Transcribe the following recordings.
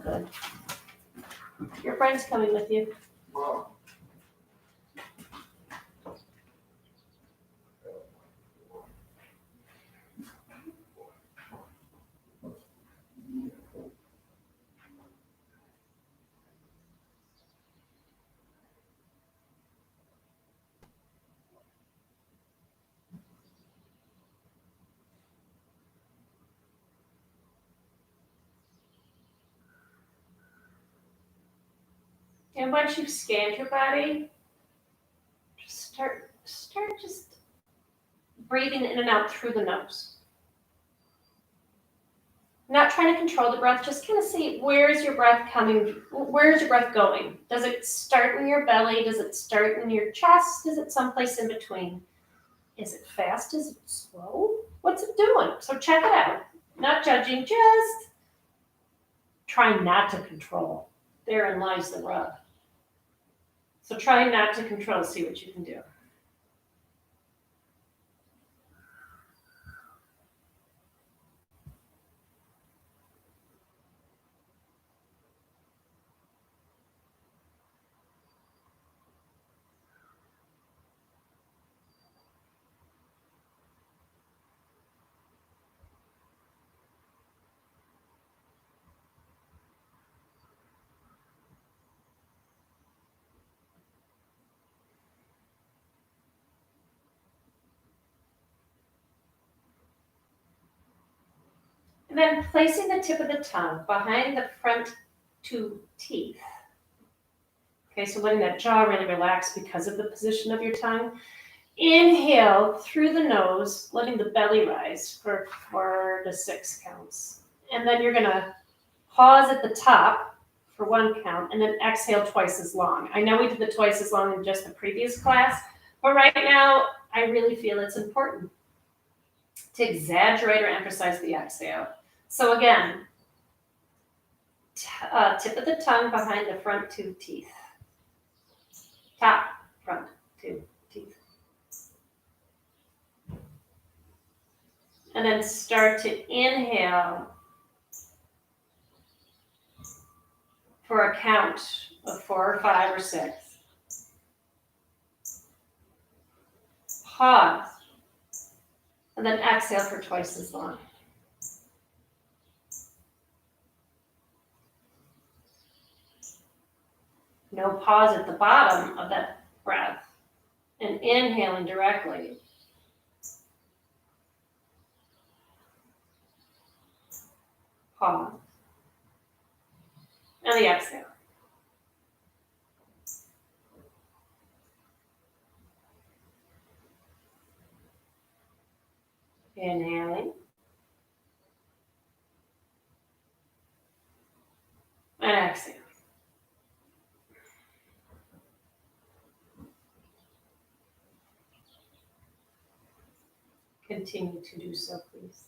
good. Your friend's coming with you. Wow. And once you've scanned your body, just start just breathing in and out through the nose. Not trying to control the breath, just kind of see where is your breath coming, where is your breath going? Does it start in your belly? Does it start in your chest? Is it someplace in between? Is it fast? Is it slow? What's it doing? So check it out. Not judging, just trying not to control. Therein lies the rub. So try not to control, see what you can do. And then placing the tip of the tongue behind the front two teeth. Okay, so letting that jaw really relax because of the position of your tongue. Inhale through the nose, letting the belly rise for 4 to 6 counts. And then you're gonna pause at the top for 1 count and then exhale twice as long. I know we did the twice as long in just the previous class, but right now I really feel it's important to exaggerate or emphasize the exhale. So again, tip of the tongue behind the front 2 teeth. Top, front 2 teeth. And then start to inhale for a count of 4 or 5 or 6. Pause. And then exhale for twice as long. No pause at the bottom of that breath and inhaling directly. Pause. And the exhale. Inhaling. And exhale. Continue to do so, please.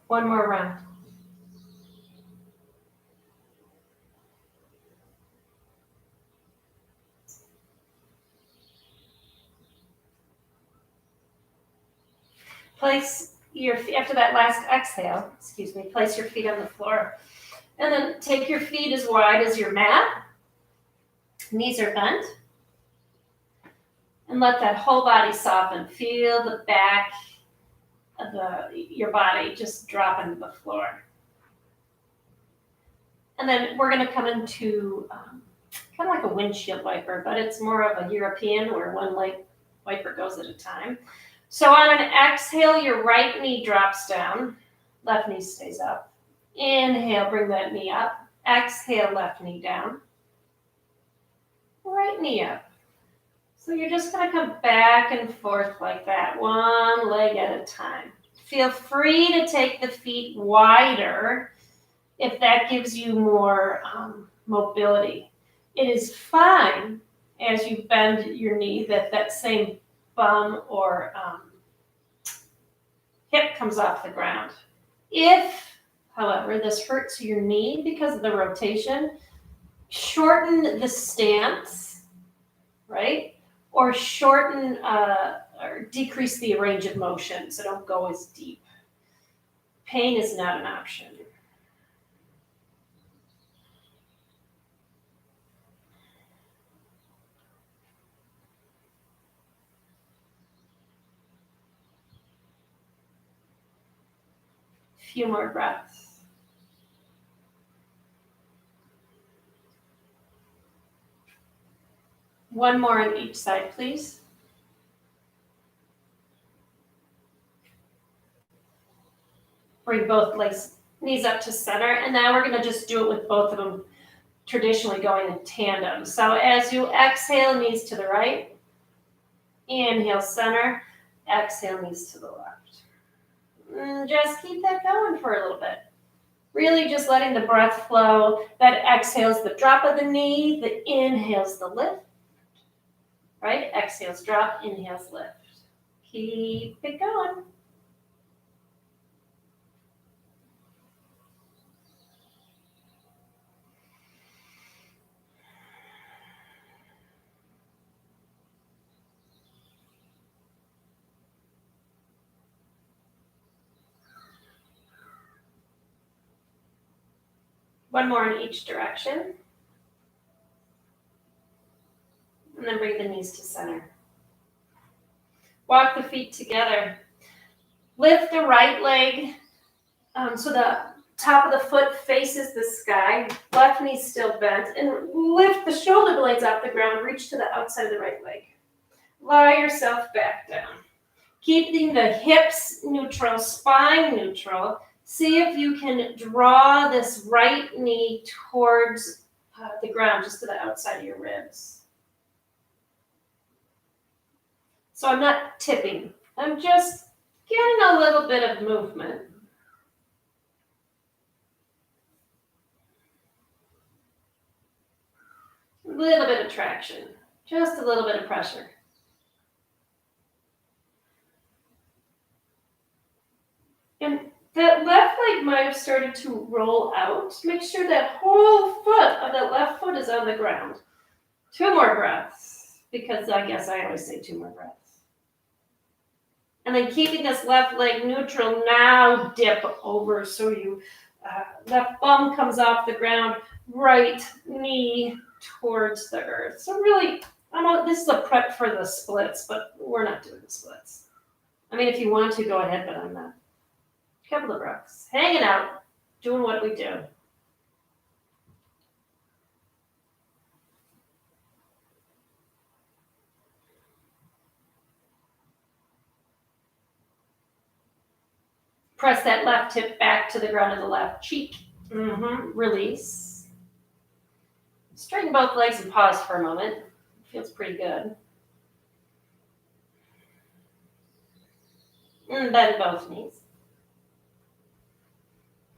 One more round. Place after that last exhale, place your feet on the floor. And then take your feet as wide as your mat. Knees are bent. And let that whole body soften. Feel the back of your body just drop into the floor. And then we're going to come into kind of like a windshield wiper, but it's more of a European where one leg wiper goes at a time. So on an exhale, your right knee drops down. Left knee stays up. Inhale, bring that knee up. Exhale, left knee down. Right knee up. So you're just going to come back and forth like that, one leg at a time. Feel free to take the feet wider if that gives you more mobility. It is fine as you bend your knee that same bum or hip comes off the ground. If, however, this hurts your knee because of the rotation, shorten the stance, right? Or shorten or decrease the range of motion so don't go as deep. Pain is not an option. Few more breaths. One more on each side, please. Bring both knees up to center, and now we're going to just do it with both of them traditionally going in tandem. So as you exhale, knees to the right. Inhale, center. Exhale, knees to the left. And just keep that going for a little bit. Really just letting the breath flow. That exhales the drop of the knee. The inhales the lift. Right? Exhales drop, inhales lift. Keep it going. One more in each direction. And then bring the knees to center. Walk the feet together. Lift the right leg so the top of the foot faces the sky. Left knee still bent. And lift the shoulder blades off the ground. Reach to the outside of the right leg. Lie yourself back down. Keeping the hips neutral, spine neutral. See if you can draw this right knee towards the ground, just to the outside of your ribs. So I'm not tipping. I'm just getting a little bit of movement. A little bit of traction. Just a little bit of pressure. And that left leg might have started to roll out. Make sure that whole foot of that left foot is on the ground. 2 more breaths, because I guess I always say 2 more breaths. And then keeping this left leg neutral, now dip over so you left bum comes off the ground, right knee towards the earth. So really, this is a prep for the splits, but we're not doing the splits. I mean, if you want to, go ahead, but I'm not. Couple of breaths. Hanging out, doing what we do. Press that left hip back to the ground of the left cheek. Release. Straighten both legs and pause for a moment. Feels pretty good. And bend both knees.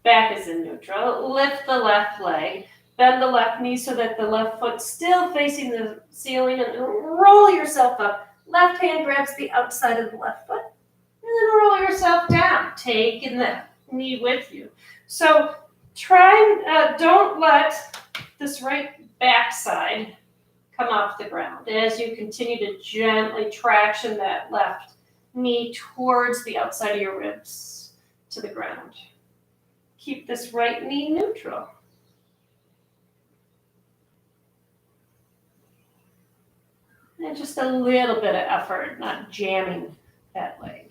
Back is in neutral. Lift the left leg. Bend the left knee so that the left foot's still facing the ceiling, and roll yourself up. Left hand grabs the outside of the left foot. And then roll yourself down, taking the knee with you. So don't let this right backside come off the ground as you continue to gently traction that left knee towards the outside of your ribs to the ground. Keep this right knee neutral. And just a little bit of effort, not jamming that leg.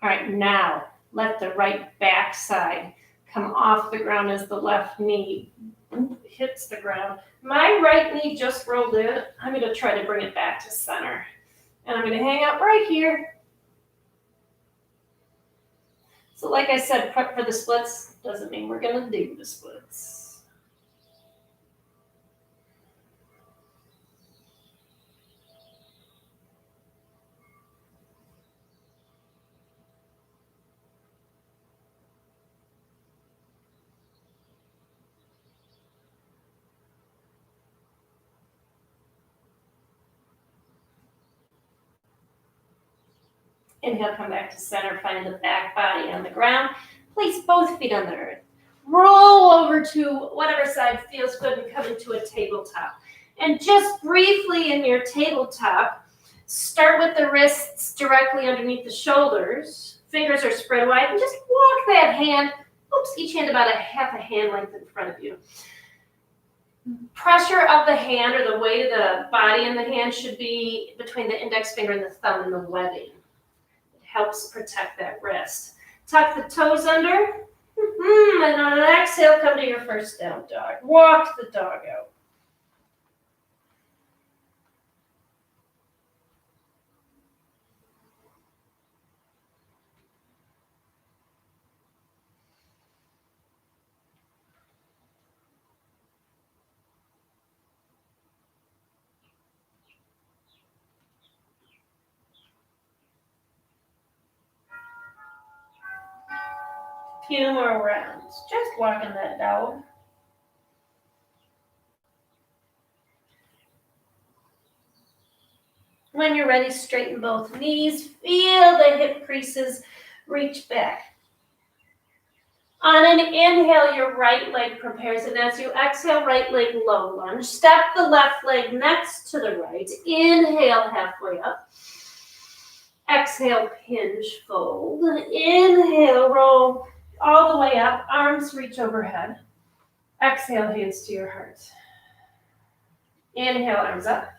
All right, now let the right backside come off the ground as the left knee hits the ground. My right knee just rolled in. I'm going to try to bring it back to center. And I'm going to hang out right here. So like I said, prep for the splits doesn't mean we're going to do the splits. Inhale, come back to center, find the back body on the ground. Place both feet on the earth. Roll over to whatever side feels good and come into a tabletop. And just briefly in your tabletop, start with the wrists directly underneath the shoulders. Fingers are spread wide and just walk that hand, each hand about a half a hand length in front of you. Pressure of the hand or the weight of the body in the hand should be between the index finger and the thumb and the webbing. Helps protect that wrist. Tuck the toes under. And on an exhale, come to your first down dog. Walk the dog out. Few more rounds. Just walking that dog. When you're ready, straighten both knees. Feel the hip creases reach back. On an inhale, your right leg prepares, and as you exhale, right leg low lunge. Step the left leg next to the right. Inhale, halfway up. Exhale, hinge, fold. Inhale, roll all the way up. Arms reach overhead. Exhale, hands to your heart. Inhale, arms up.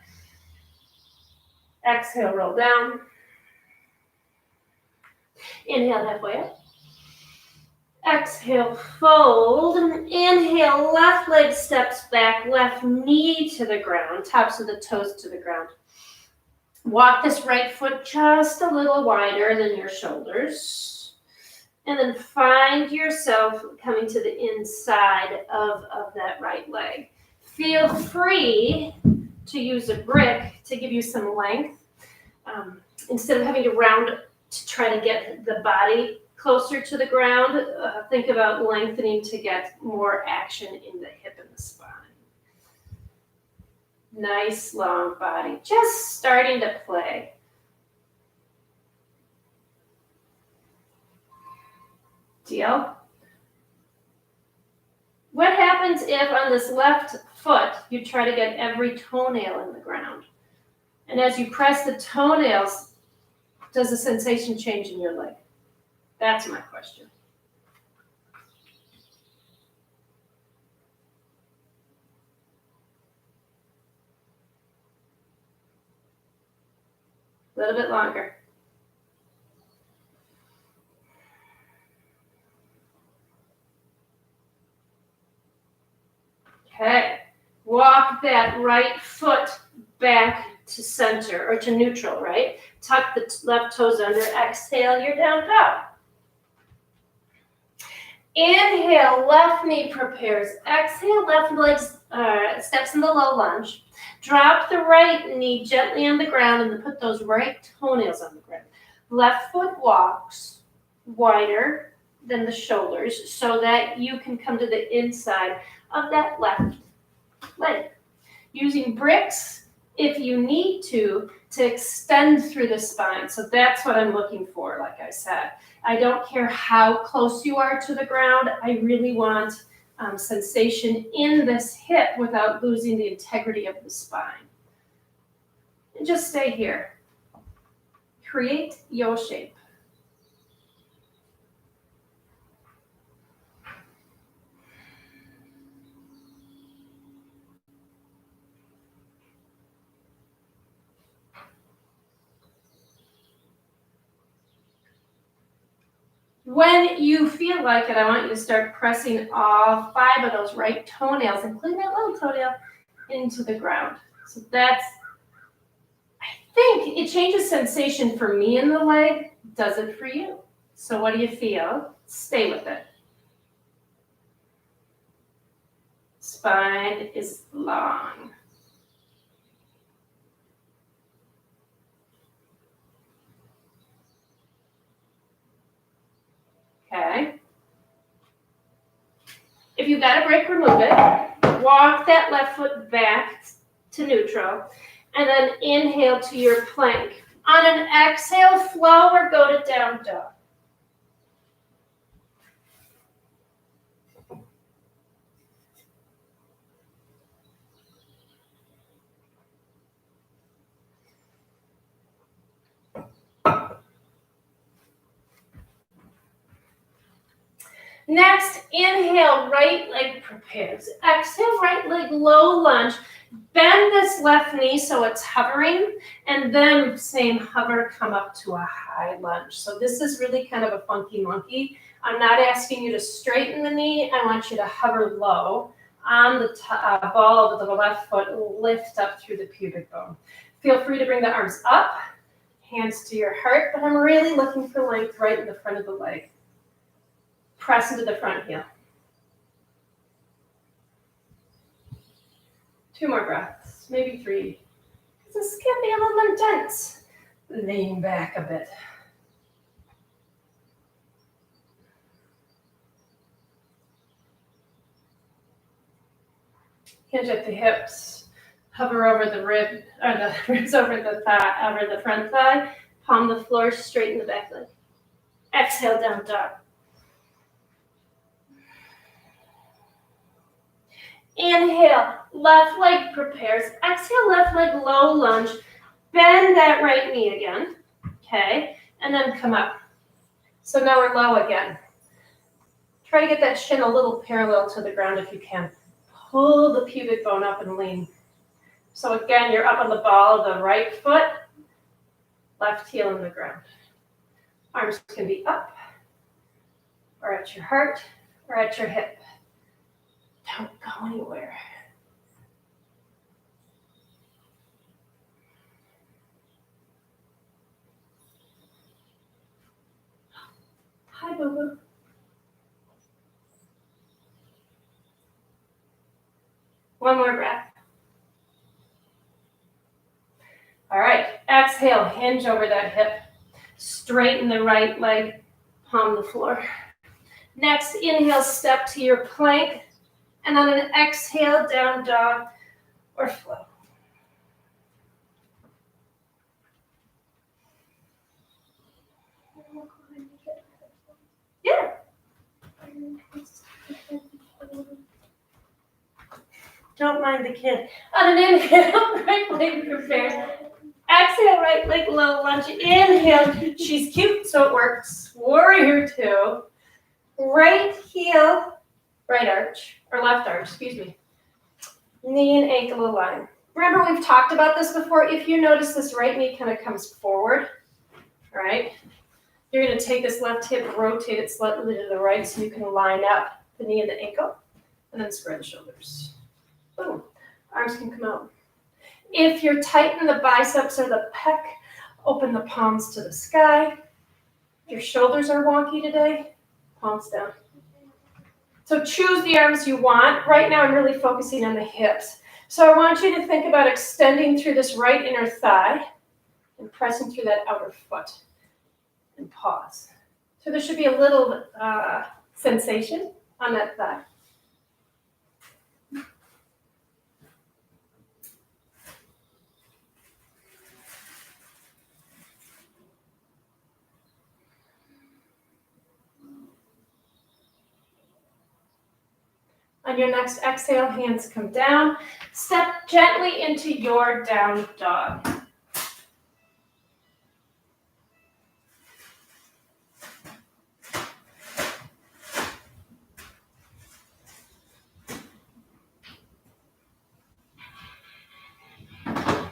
Exhale, roll down. Inhale, halfway up. Exhale, fold. Inhale, left leg steps back, left knee to the ground, tops of the toes to the ground. Walk this right foot just a little wider than your shoulders. And then find yourself coming to the inside of that right leg. Feel free to use a brick to give you some length. Instead of having to round to try to get the body closer to the ground, think about lengthening to get more action in the hip and the spine. Nice long body, just starting to play. Deal? What happens if on this left foot you try to get every toenail in the ground? And as you press the toenails, does the sensation change in your leg? That's my question. A little bit longer. Okay. Walk that right foot back to center or to neutral, right? Tuck the left toes under. Exhale, you're down dog. Inhale, left knee prepares. Exhale, left leg steps in the low lunge. Drop the right knee gently on the ground and then put those right toenails on the ground. Left foot walks wider than the shoulders so that you can come to the inside of that left leg. Using bricks if you need to extend through the spine. So that's what I'm looking for, like I said. I don't care how close you are to the ground. I really want sensation in this hip without losing the integrity of the spine. And just stay here. Create your shape. When you feel like it, I want you to start pressing all 5 of those right toenails, including that little toenail, into the ground. So that's, I think it changes sensation for me in the leg. Does it for you? So what do you feel? Stay with it. Spine is long. Okay. If you've got a break, remove it. Walk that left foot back to neutral. And then inhale to your plank. On an exhale, flow or go to down dog. Next, inhale, right leg prepares. Exhale, right leg low lunge. Bend this left knee so it's hovering, and then same hover, come up to a high lunge. So this is really kind of a funky monkey. I'm not asking you to straighten the knee. I want you to hover low on the ball of the left foot, lift up through the pubic bone. Feel free to bring the arms up, hands to your heart, but I'm really looking for length right in the front of the leg. Press into the front heel. 2 more breaths, maybe 3. This can be a little intense. Lean back a bit. Hinge at the hips. Hover over the rib, or the ribs over the thigh, over the front thigh. Palm the floor, straighten the back leg. Exhale, down dog. Inhale, left leg prepares. Exhale, left leg low lunge. Bend that right knee again, okay? And then come up. So now we're low again. Try to get that shin a little parallel to the ground if you can. Pull the pubic bone up and lean. So again, you're up on the ball of the right foot, left heel in the ground. Arms can be up, or at your heart, or at your hip. Don't go anywhere. Hi, boo-boo. One more breath. All right, exhale, hinge over that hip. Straighten the right leg, palm the floor. Next, inhale, step to your plank. And on an exhale, down dog or flow. Yeah. Don't mind the kid. On an inhale, right leg prepared. Exhale, right leg low lunge. Inhale, she's cute, so it works. Warrior 2. Right heel, right arch, or left arch, excuse me. Knee and ankle align. Remember, we've talked about this before. If you notice this right knee kind of comes forward, right? You're going to take this left hip, rotate it slightly to the right so you can line up the knee and the ankle, and then spread the shoulders. Boom. Arms can come out. If you're tight in the biceps or the pec, open the palms to the sky. If your shoulders are wonky today, palms down. So choose the arms you want. Right now I'm really focusing on the hips. So I want you to think about extending through this right inner thigh and pressing through that outer foot. And pause. So there should be a little sensation on that thigh. On your next exhale, hands come down. Step gently into your down dog.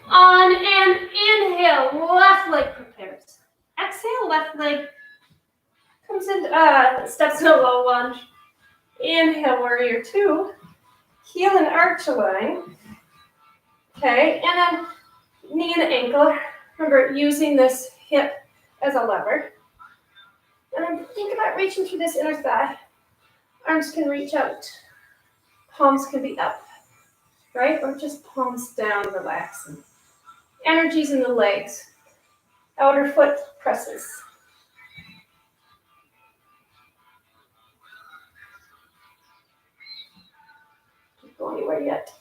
On an inhale, left leg prepares. Exhale, left leg comes in, steps in a low lunge. Inhale, warrior two. Heel and arch align. Okay, and then knee and ankle. Remember, using this hip as a lever. And then think about reaching through this inner thigh. Arms can reach out. Palms can be up, right? Or just palms down, relaxing. Energies in the legs. Outer foot presses. Don't go anywhere yet.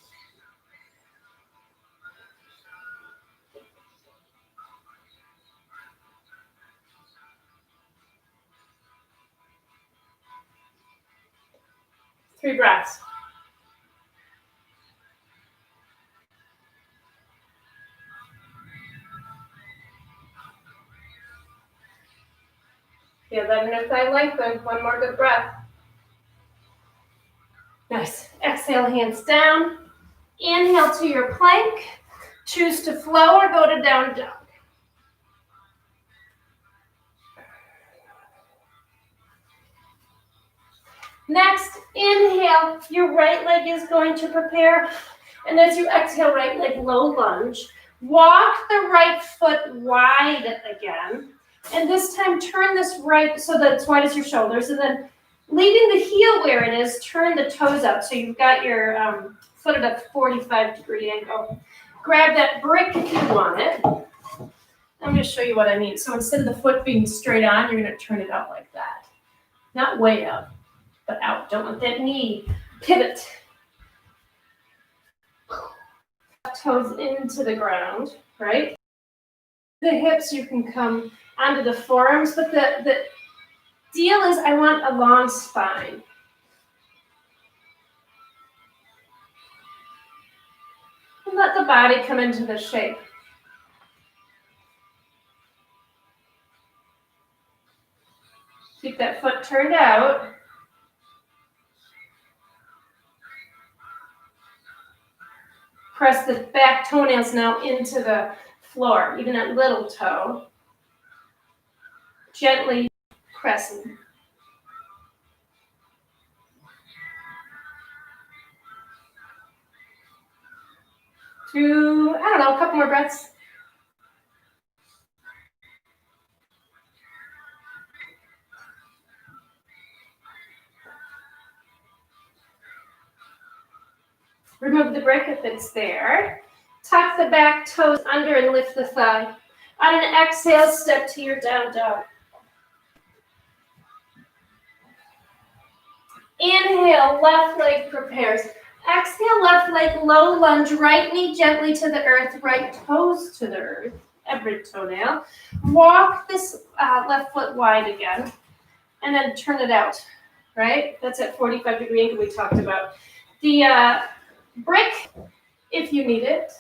Three breaths. Feel that inner thigh lengthen. One more good breath. Nice. Exhale, hands down. Inhale to your plank. Choose to flow or go to down dog. Next, inhale. Your right leg is going to prepare. And as you exhale, right leg low lunge. Walk the right foot wide again. And this time, turn this right so that it's wide as your shoulders. And then leaving the heel where it is, turn the toes out. So you've got your foot at a 45-degree angle. Grab that brick if you want it. I'm going to show you what I mean. So instead of the foot being straight on, you're going to turn it out like that. Not way up, but out. Don't let that knee pivot. Toes into the ground, right? The hips, you can come onto the forearms, but the deal is I want a long spine. And let the body come into the shape. Keep that foot turned out. Press the back toenails now into the floor, even that little toe. Gently pressing. A couple more breaths. Remove the brick if it's there. Tuck the back toes under and lift the thigh. On an exhale, step to your down dog. Inhale, left leg prepares. Exhale, left leg, low lunge, right knee gently to the earth, right toes to the earth, every toenail. Walk this left foot wide again, and then turn it out, right? That's at 45-degree angle we talked about. The brick, if you need it,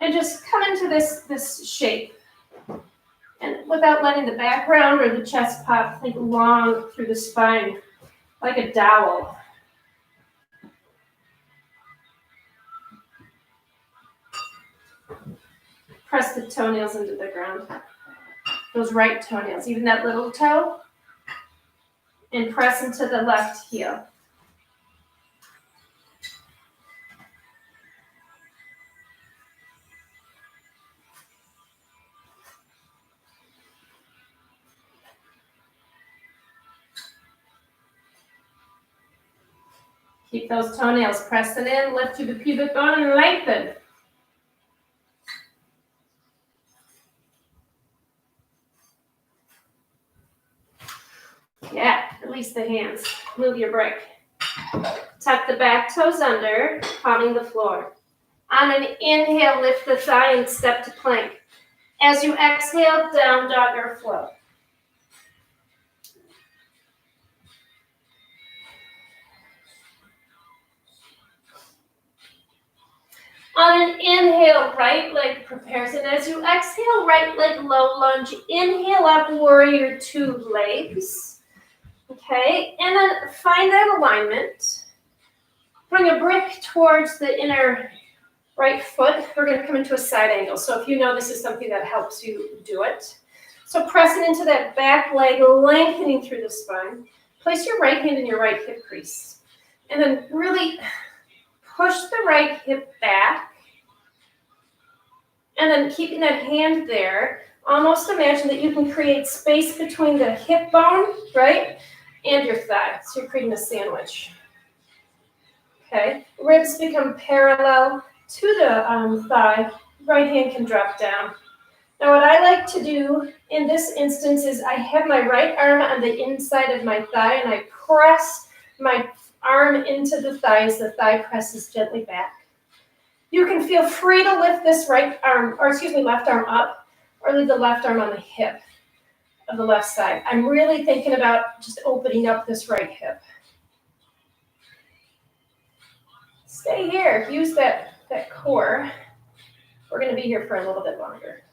and just come into this shape. And without letting the back round or the chest pop, think long through the spine, like a dowel. Press the toenails into the ground. Those right toenails, even that little toe. And press into the left heel. Keep those toenails pressing in, lift through the pubic bone and lengthen. Yeah, release the hands. Move your brick. Tuck the back toes under, palming the floor. On an inhale, lift the thigh and step to plank. As you exhale, down dog or flow. On an inhale, right leg prepares, and as you exhale, right leg low lunge. Inhale up, warrior two legs. Okay, and then find that alignment. Bring a brick towards the inner right foot. We're going to come into a side angle. So if you know this is something that helps you do it. So pressing into that back leg, lengthening through the spine. Place your right hand in your right hip crease. And then really push the right hip back. And then keeping that hand there, almost imagine that you can create space between the hip bone, right, and your thigh. So you're creating a sandwich. Okay, ribs become parallel to the thigh. Right hand can drop down. Now what I like to do in this instance is I have my right arm on the inside of my thigh and I press my arm into the thigh as the thigh presses gently back. You can feel free to lift this left arm up or leave the left arm on the hip of the left side. I'm really thinking about just opening up this right hip. Stay here, use that core. We're going to be here for a little bit longer.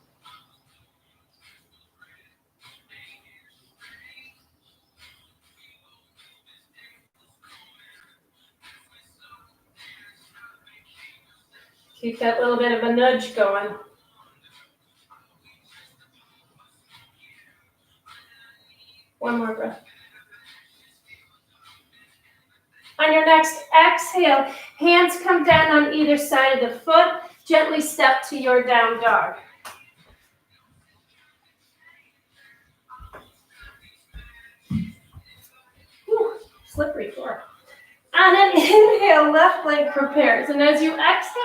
Keep that little bit of a nudge going. One more breath. On your next exhale, hands come down on either side of the foot. Gently step to your down dog. Whew, slippery floor. On an inhale, left leg prepares. And as you exhale,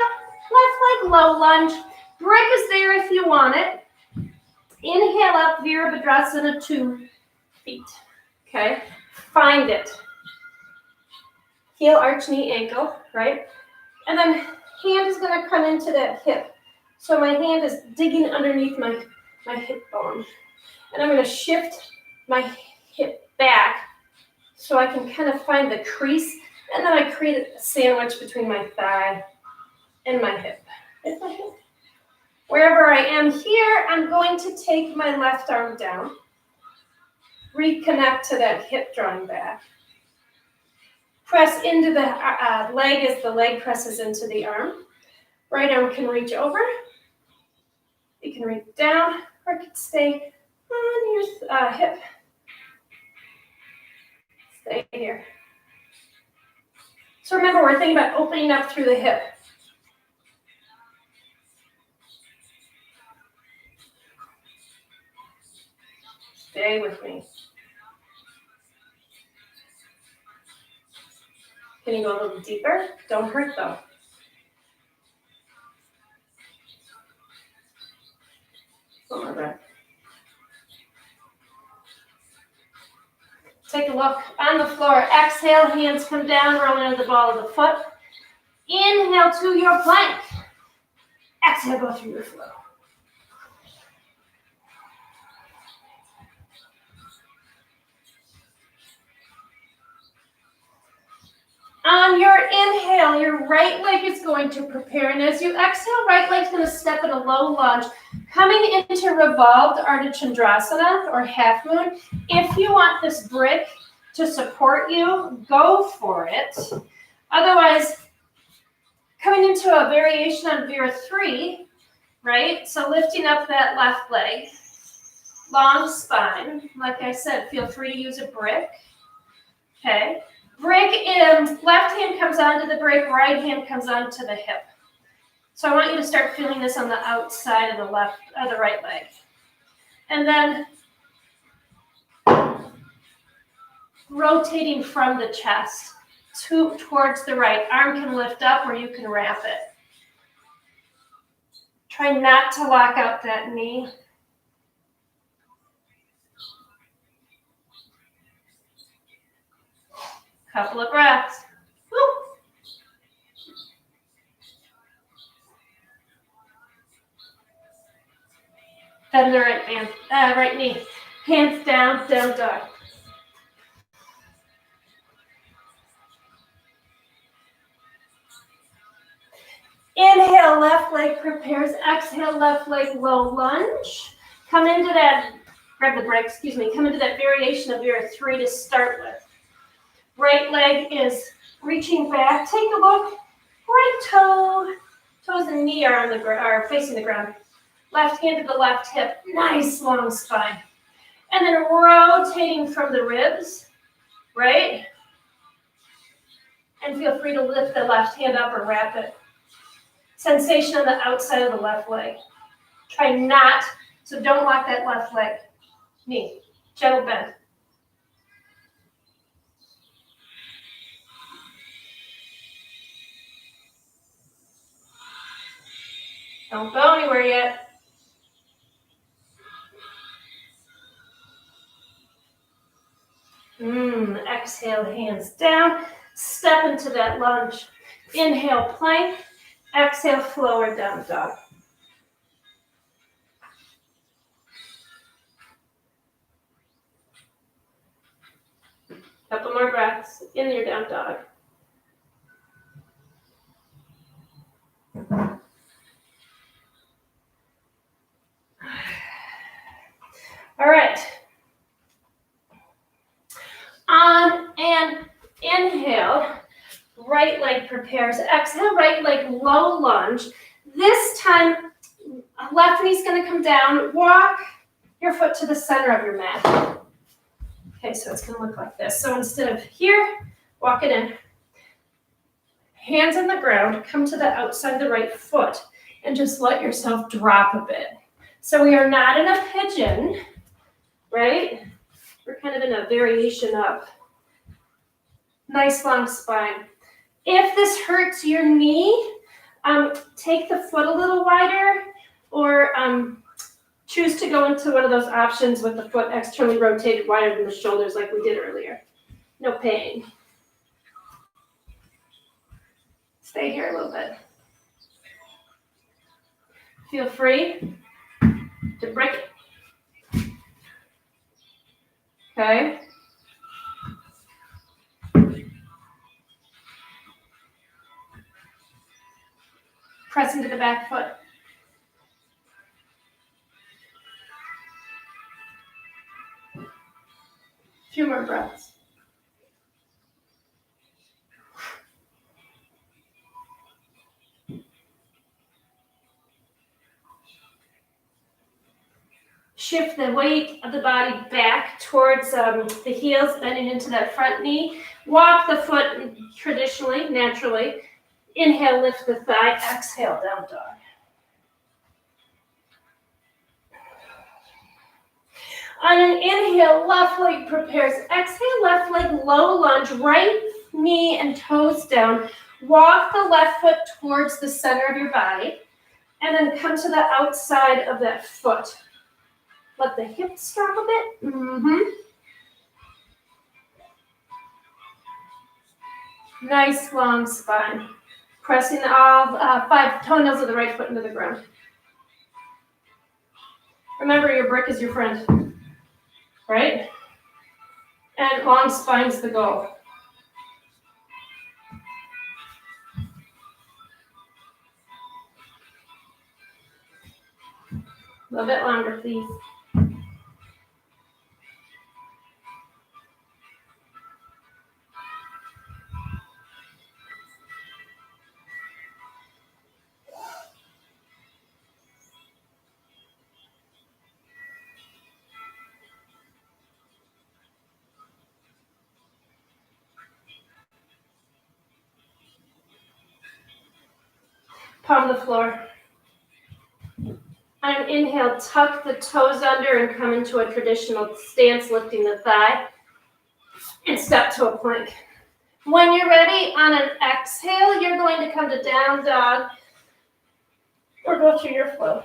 left leg low lunge. Brick is there if you want it. Inhale up, Virabhadrasana 2 feet. Okay, find it. Heel, arch, knee, ankle, right? And then hand is going to come into that hip. So my hand is digging underneath my hip bone. And I'm going to shift my hip back so I can kind of find the crease. And then I create a sandwich between my thigh and my hip. Wherever I am here, I'm going to take my left arm down. Reconnect to that hip drawing back. Press into the leg as the leg presses into the arm. Right arm can reach over. You can reach down or it can stay on your hip. Stay here. So remember, we're thinking about opening up through the hip. Stay with me. Can you go a little deeper? Don't hurt though. One more breath. Take a look on the floor. Exhale, hands come down, roll into the ball of the foot. Inhale to your plank. Exhale, go through your flow. On your inhale, your right leg is going to prepare. And as you exhale, right leg's going to step in a low lunge. Coming into revolved Ardha Chandrasana or half moon. If you want this brick to support you, go for it. Otherwise, coming into a variation on Vira 3, right? So lifting up that left leg, long spine. Like I said, feel free to use a brick. Okay. Brick in, left hand comes onto the brick, right hand comes onto the hip. So I want you to start feeling this on the outside of the right leg. And then rotating from the chest towards the right. Arm can lift up or you can wrap it. Try not to lock out that knee. Couple of breaths. Woo. Then the right knee. Hands down, down dog. Inhale, left leg prepares. Exhale, left leg low lunge. Come into that, grab the break, excuse me. Come into that variation of your 3 to start with. Right leg is reaching back. Take a look. Right toes and knee are on the are facing the ground. Left hand to the left hip. Nice long spine. And then rotating from the ribs, right? And feel free to lift the left hand up or wrap it. Sensation on the outside of the left leg. Try not, so don't lock that left leg. Knee, gentle bend. Don't go anywhere yet. Exhale, hands down. Step into that lunge. Inhale, plank. Exhale, floor down dog. Couple more breaths in your down dog. All right. On an inhale, right leg prepares. Exhale, right leg low lunge. This time, left knee's going to come down. Walk your foot to the center of your mat. Okay, so it's going to look like this. So instead of here, walk it in. Hands on the ground, come to the outside of the right foot, and just let yourself drop a bit. So we are not in a pigeon, right? We're kind of in a variation of nice long spine. If this hurts your knee, take the foot a little wider, or choose to go into one of those options with the foot externally rotated wider than the shoulders like we did earlier. No pain. Stay here a little bit. Feel free to break it. Okay. Press into the back foot. A few more breaths. Shift the weight of the body back towards the heels, bending into that front knee. Walk the foot traditionally, naturally. Inhale, lift the thigh. Exhale, down dog. On an inhale, left leg prepares. Exhale, left leg low lunge. Right knee and toes down. Walk the left foot towards the center of your body. And then come to the outside of that foot. Let the hips drop a bit. Nice long spine. Pressing all 5 toenails of the right foot into the ground. Remember, your brick is your friend, right? And long spine's the goal. A little bit longer, please. Palm the floor. On an inhale, tuck the toes under and come into a traditional stance, lifting the thigh, and step to a plank. When you're ready, on an exhale, you're going to come to down dog or go through your flow.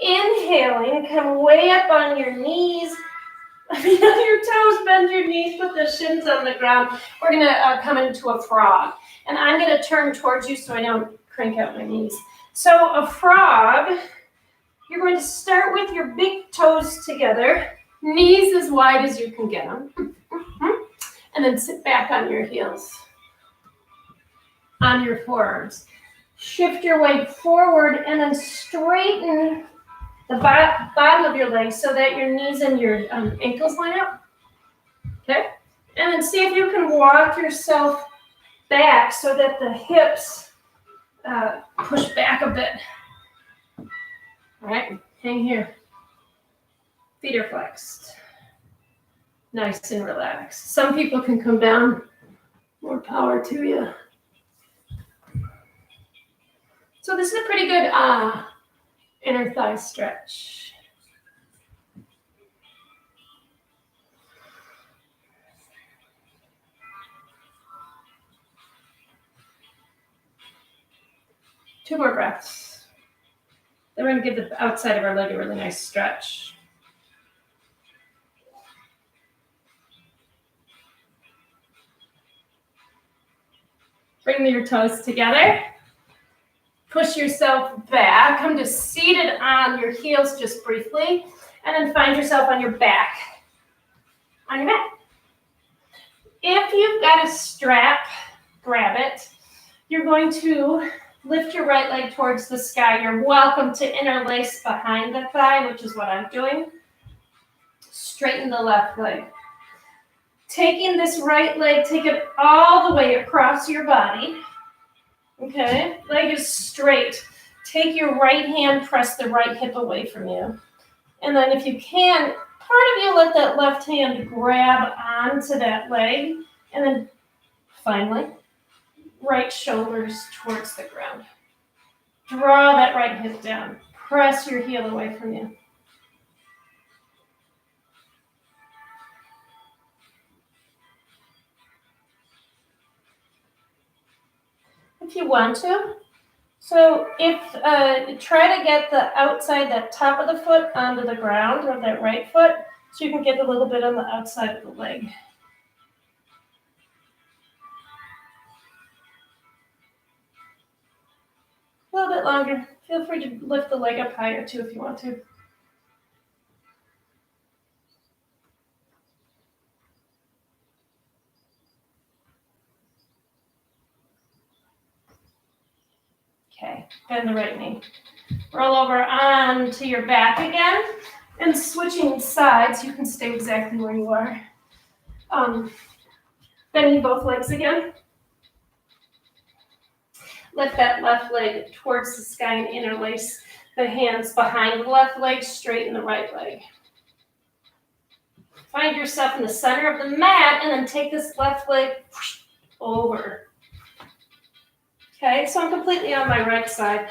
Inhaling, come way up on your knees. Feel your toes, bend your knees, put the shins on the ground. We're going to come into a frog. And I'm going to turn towards you so I don't crank out my knees. So a frog, you're going to start with your big toes together. Knees as wide as you can get them. And then sit back on your heels, on your forearms. Shift your weight forward and then straighten the bottom of your legs so that your knees and your ankles line up. Okay? And then see if you can walk yourself back so that the hips push back a bit. All right, hang here. Feet are flexed. Nice and relaxed. Some people can come down. More power to you. So this is a pretty good inner thigh stretch. Two more breaths. Then we're going to give the outside of our leg a really nice stretch. Bring your toes together. Push yourself back. Come to seated on your heels just briefly. And then find yourself on your back, on your mat. If you've got a strap, grab it. You're going to lift your right leg towards the sky. You're welcome to interlace behind the thigh, which is what I'm doing. Straighten the left leg. Taking this right leg, take it all the way across your body. Okay, leg is straight. Take your right hand, press the right hip away from you. And then if you can, part of you let that left hand grab onto that leg. And then finally, right shoulders towards the ground. Draw that right hip down. Press your heel away from you. If you want to. So if try to get the outside, that top of the foot onto the ground of that right foot, so you can get a little bit on the outside of the leg. A little bit longer. Feel free to lift the leg up higher too if you want to. Okay, bend the right knee. Roll over onto your back again. And switching sides, you can stay exactly where you are. Bending both legs again. Lift that left leg towards the sky and interlace the hands behind the left leg, straighten the right leg. Find yourself in the center of the mat and then take this left leg over. Okay, so I'm completely on my right side.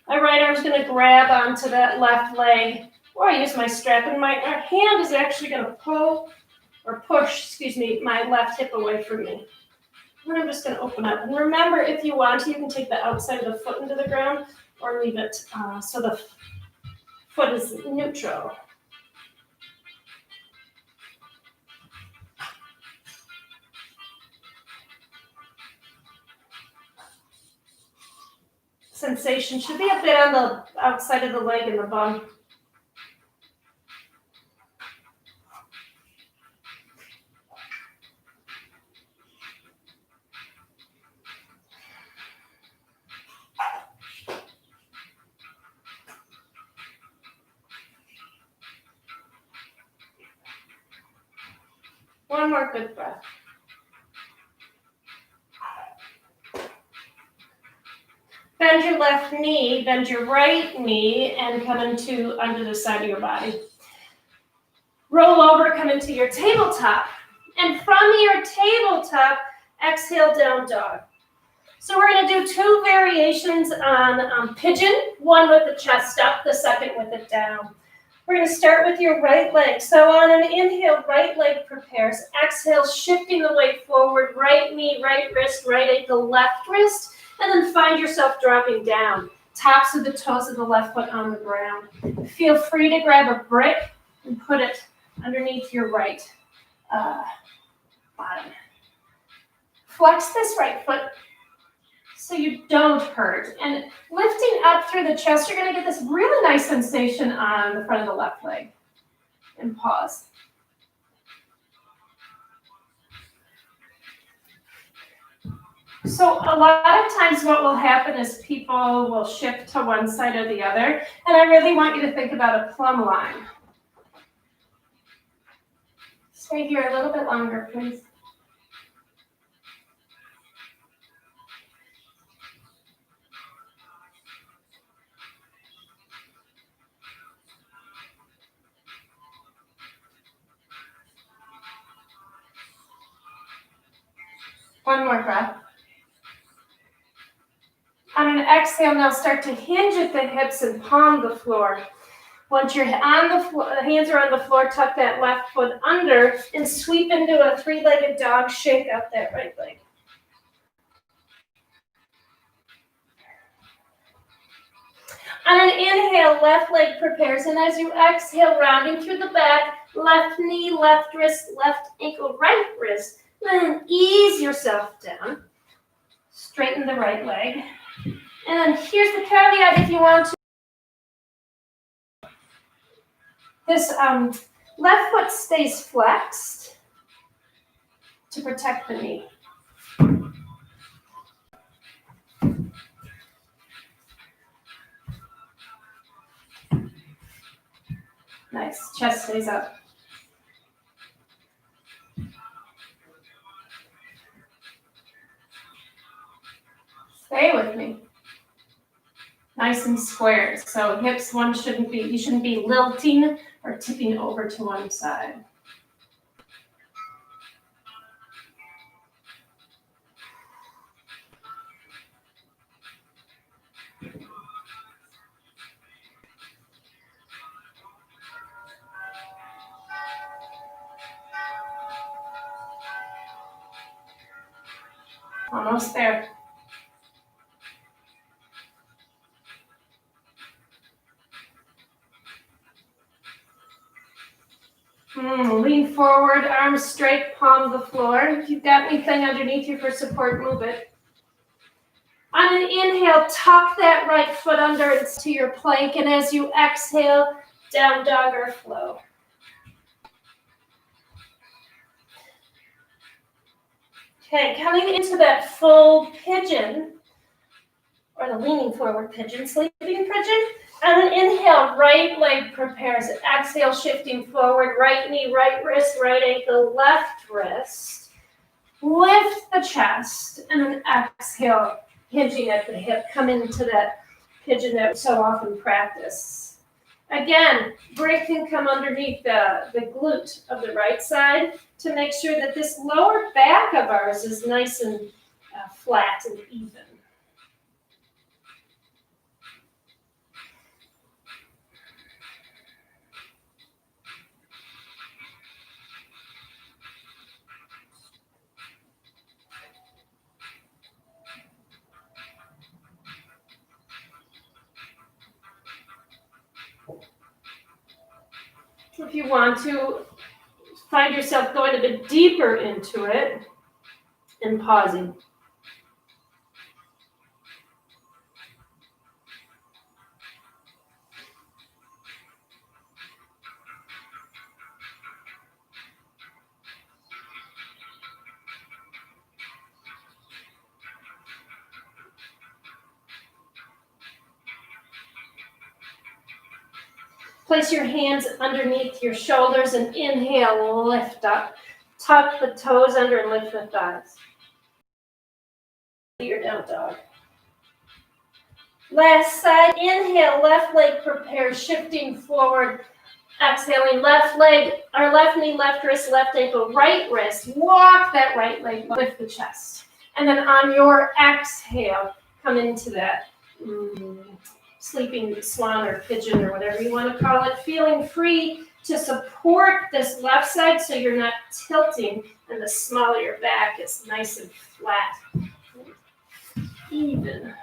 My right arm's going to grab onto that left leg, or I use my strap, and my hand is actually going to push my left hip away from me. And I'm just going to open up. And remember, if you want to, you can take the outside of the foot into the ground or leave it so the foot is neutral. Sensation should be a bit on the outside of the leg and the bum. One more good breath. Bend your left knee, bend your right knee, and come into under the side of your body. Roll over, come into your tabletop. And from your tabletop, exhale, down dog. So we're going to do two variations on pigeon, one with the chest up, the second with it down. We're going to start with your right leg. So on an inhale, right leg prepares. Exhale, shifting the weight forward, right knee, right wrist, right ankle, left wrist. And then find yourself dropping down. Tops of the toes of the left foot on the ground. Feel free to grab a brick and put it underneath your right bottom. Flex this right foot so you don't hurt. And lifting up through the chest, you're going to get this really nice sensation on the front of the left leg. and pause. So a lot of times what will happen is people will shift to one side or the other, and I really want you to think about a plumb line. Stay here a little bit longer, please. One more breath. On an exhale, now start to hinge at the hips and palm the floor. Once you're on the floor, hands are on the floor, tuck that left foot under and sweep into a three-legged dog, shake out that right leg. On an inhale, left leg prepares, and as you exhale, rounding through the back, left knee, left wrist, left ankle, right wrist, then ease yourself down. Straighten the right leg. And then here's the caveat if you want to. This left foot stays flexed to protect the knee. Nice, chest stays up. Stay with me. Nice and squared. So hips, you shouldn't be lilting or tipping over to one side. Almost there. Lean forward, arms straight, palm the floor. If you've got anything underneath you for support, move it. On an inhale, tuck that right foot under into your plank, and as you exhale, down dog or flow. Okay, coming into that full pigeon, or the leaning forward pigeon, sleeping pigeon. On an inhale, right leg prepares it. Exhale, shifting forward, right knee, right wrist, right ankle, left wrist. Lift the chest, and then exhale, hinging at the hip. Come into that pigeon that we so often practice. Again, break can come underneath the glute of the right side to make sure that this lower back of ours is nice and flat and even. If you want to find yourself going a bit deeper into it and pausing. Place your hands underneath your shoulders and inhale, lift up. Tuck the toes under and lift the thighs. Your down dog. Last side, inhale, left leg prepares, shifting forward. Exhaling, left leg, or left knee, left wrist, left ankle, right wrist. Walk that right leg, lift the chest. And then on your exhale, come into that sleeping swan or pigeon or whatever you want to call it, feeling free to support this left side so you're not tilting and the small of your back is nice and flat, even.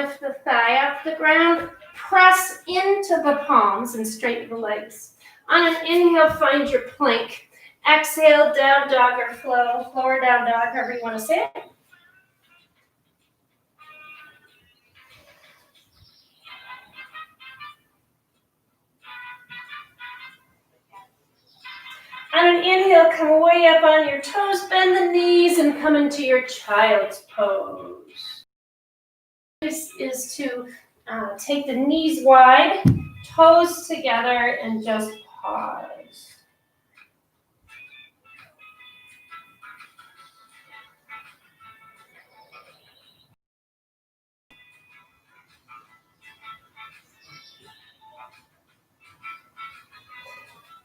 lift the thigh off the ground. Press into the palms and straighten the legs. On an inhale, find your plank. Exhale, down dog or flow, or down dog, however you want to say it. On an inhale, come way up on your toes, bend the knees, and come into your child's pose. This is to take the knees wide, toes together, and just pause.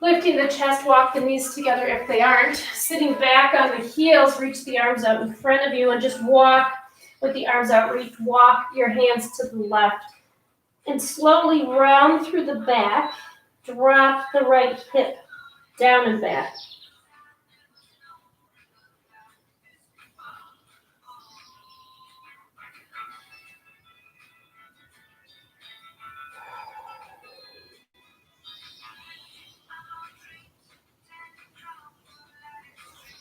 Lifting the chest, walk the knees together if they aren't. Sitting back on the heels, reach the arms out in front of you and just walk with the arms out. Reach, walk your hands to the left. And slowly round through the back. Drop the right hip down and back.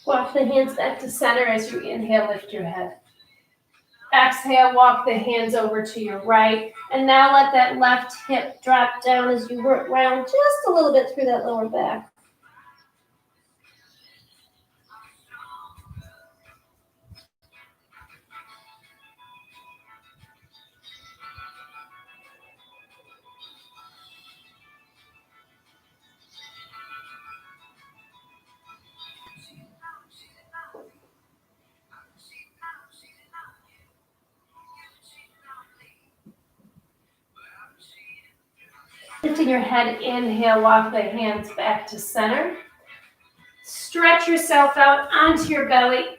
Walk the hands back to center as you inhale, lift your head. Exhale, walk the hands over to your right. And now let that left hip drop down as you work round just a little bit through that lower back. Lifting your head, inhale, walk the hands back to center. Stretch yourself out onto your belly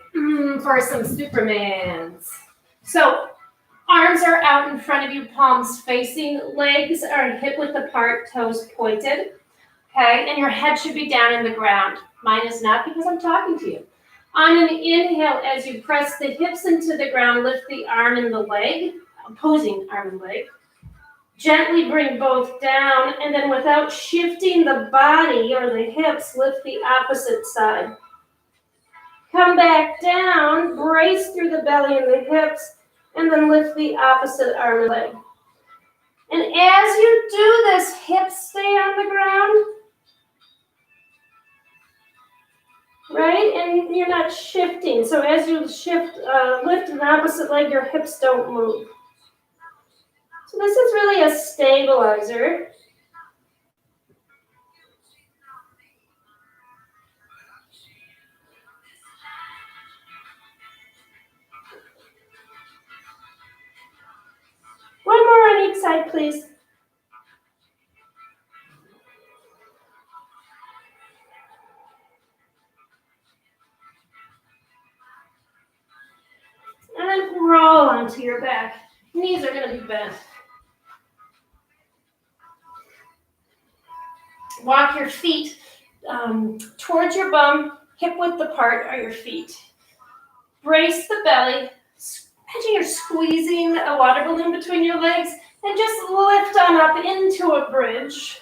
for some Supermans. So arms are out in front of you, palms facing, legs are hip-width apart, toes pointed. Okay, and your head should be down in the ground. Mine is not because I'm talking to you. On an inhale, as you press the hips into the ground, lift the arm and the leg, opposing arm and leg. Gently bring both down, and then without shifting the body or the hips, lift the opposite side. Come back down, brace through the belly and the hips, and then lift the opposite arm and leg. And as you do this, hips stay on the ground, right? And you're not shifting. So as you shift, lift an opposite leg, your hips don't move. So this is really a stabilizer. One more on each side, please. And then roll onto your back. Knees are going to be bent. Walk your feet towards your bum, hip width apart are your feet. Brace the belly. Imagine you're squeezing a water balloon between your legs and just lift on up into a bridge.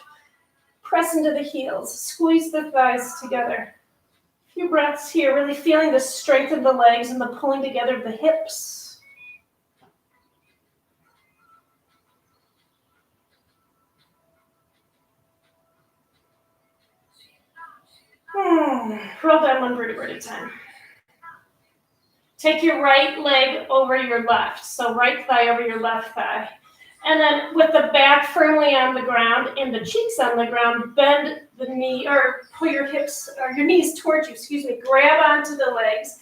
Press into the heels. Squeeze the thighs together. A few breaths here, really feeling the strength of the legs and the pulling together of the hips. Roll down one vertebra at a time. Take your right leg over your left. So right thigh over your left thigh. And then with the back firmly on the ground and the cheeks on the ground, bend the knee or pull your hips or your knees towards you, grab onto the legs.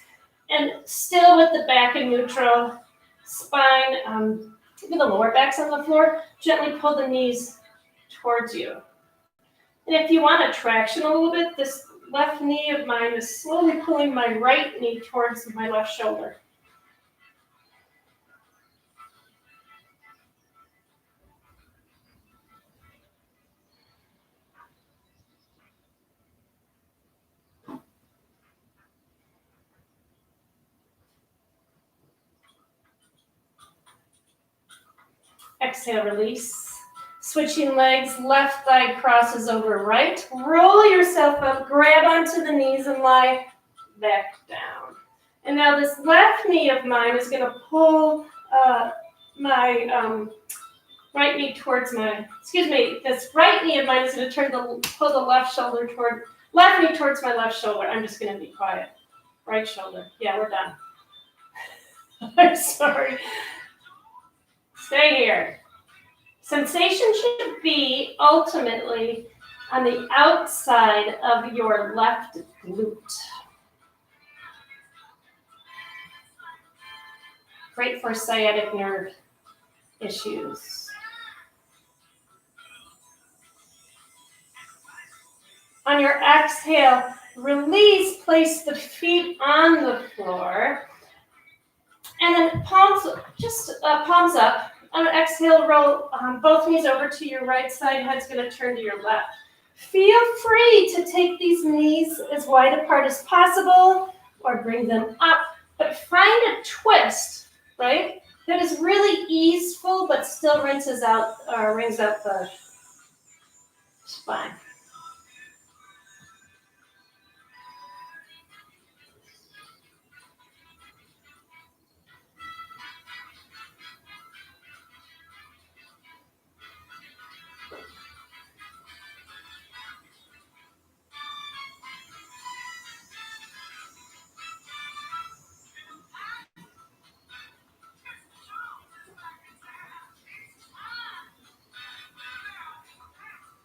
And still with the back in neutral, spine, even the lower back's on the floor, gently pull the knees towards you. And if you want to traction a little bit, this left knee of mine is slowly pulling my right knee towards my left shoulder. Exhale, release. Switching legs, left thigh crosses over right. Roll yourself up, grab onto the knees and lie back down. And now this left knee of mine is going to pull my right knee towards this right knee of mine is going to pull the left knee towards my left shoulder. I'm just going to be quiet. Right shoulder. Yeah, we're done. I'm sorry. Stay here. Sensation should be ultimately on the outside of your left glute. Great for sciatic nerve issues. On your exhale, release, place the feet on the floor. And then palms up. On an exhale, roll both knees over to your right side. Head's going to turn to your left. Feel free to take these knees as wide apart as possible or bring them up. But find a twist, right, that is really easeful but still rings out the spine.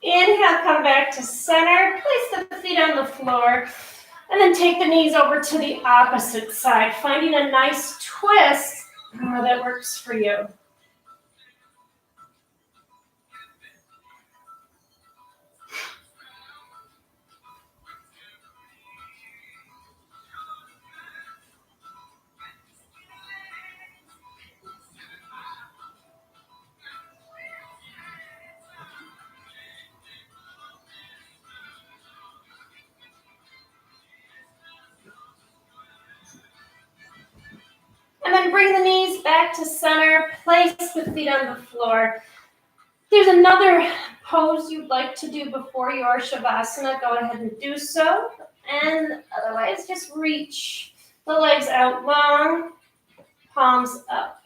Inhale, come back to center. Place the feet on the floor. And then take the knees over to the opposite side, finding a nice twist that works for you. And then bring the knees back to center. Place the feet on the floor. There's another pose you'd like to do before your Shavasana. Go ahead and do so. And otherwise, just reach the legs out long, palms up.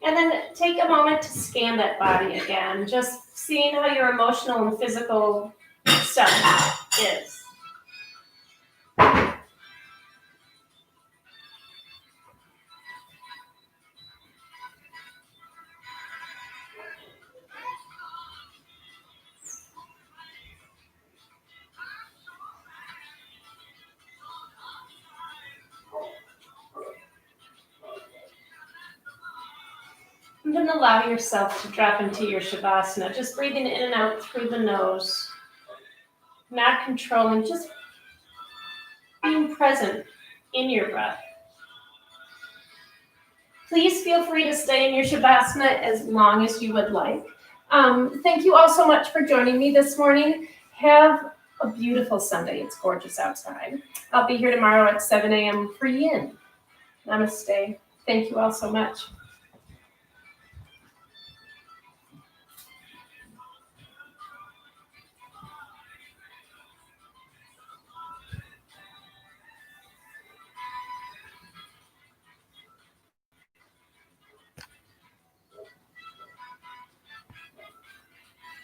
And then take a moment to scan that body again, just seeing how your emotional and physical stuff is. And then allow yourself to drop into your Shavasana, just breathing in and out through the nose, not controlling, just being present in your breath. Please feel free to stay in your Shavasana as long as you would like. Thank you all so much for joining me this morning. Have a beautiful Sunday. It's gorgeous outside. I'll be here tomorrow at 7 a.m. for Yin. Namaste. Thank you all so much.